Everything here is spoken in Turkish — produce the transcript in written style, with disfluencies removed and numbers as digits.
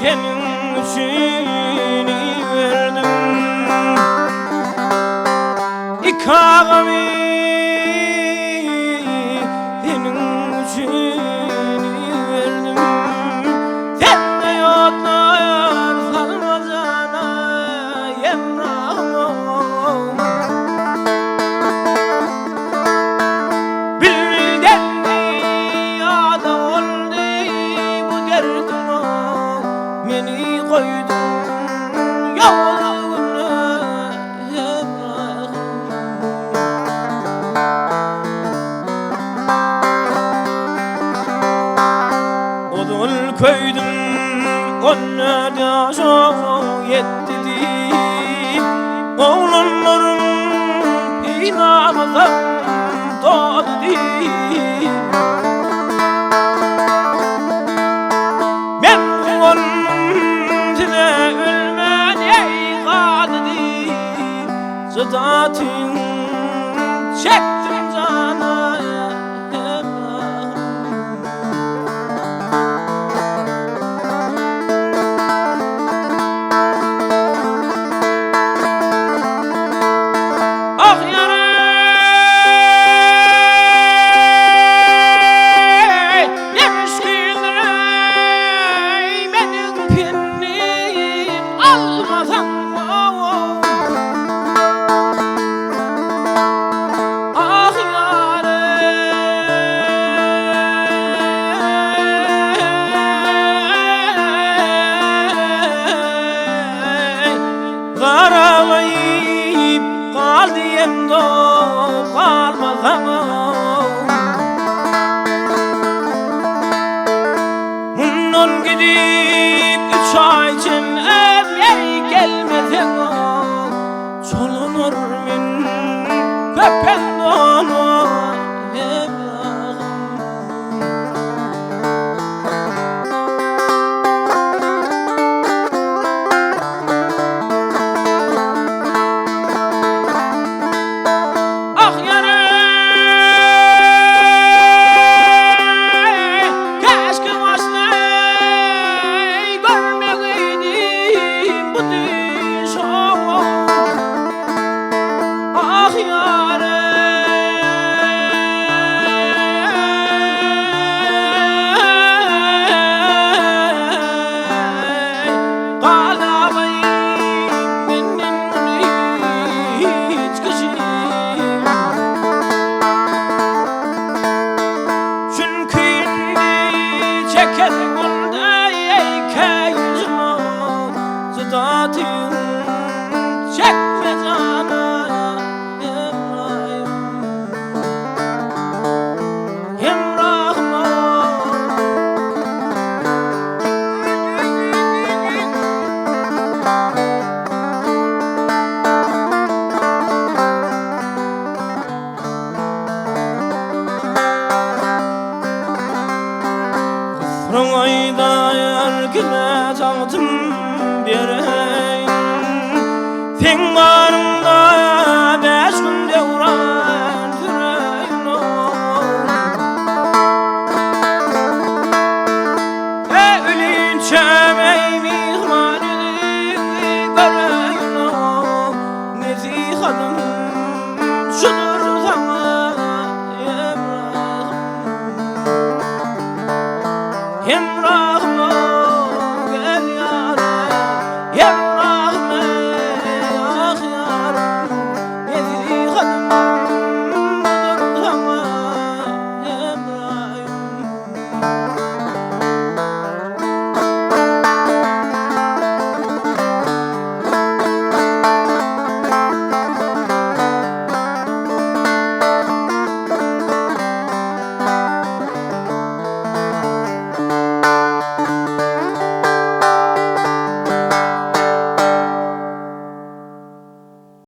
senin için verdim. İki ağamı senin için verdim. Sen de yollar salmazana Hemrahym. Beni koydun yoluna Hemrahym. Odun köydüm onlara çok yetti. Oğlanlarım inanmadan doğdu. Ben onunla ölmen ey kadir, sıdatın çektim cana Hemrahym. Ah yare karalayıp kaldı yemdo kalmazam. Bundan gidip 3 ay için evye gelmeden çolunur min köpen donu Hemrahym. Çekme cana Hemrahym. Hemrahym. Kufrun ayda yergine çaldım bereyim. Sen varımda 5 gün devran süreyim. Ölünce mihmanını göreyim. Nesihadım şudur sana Hemrahym. Hemrahym gel yâre Hemrahym. Hemrahym.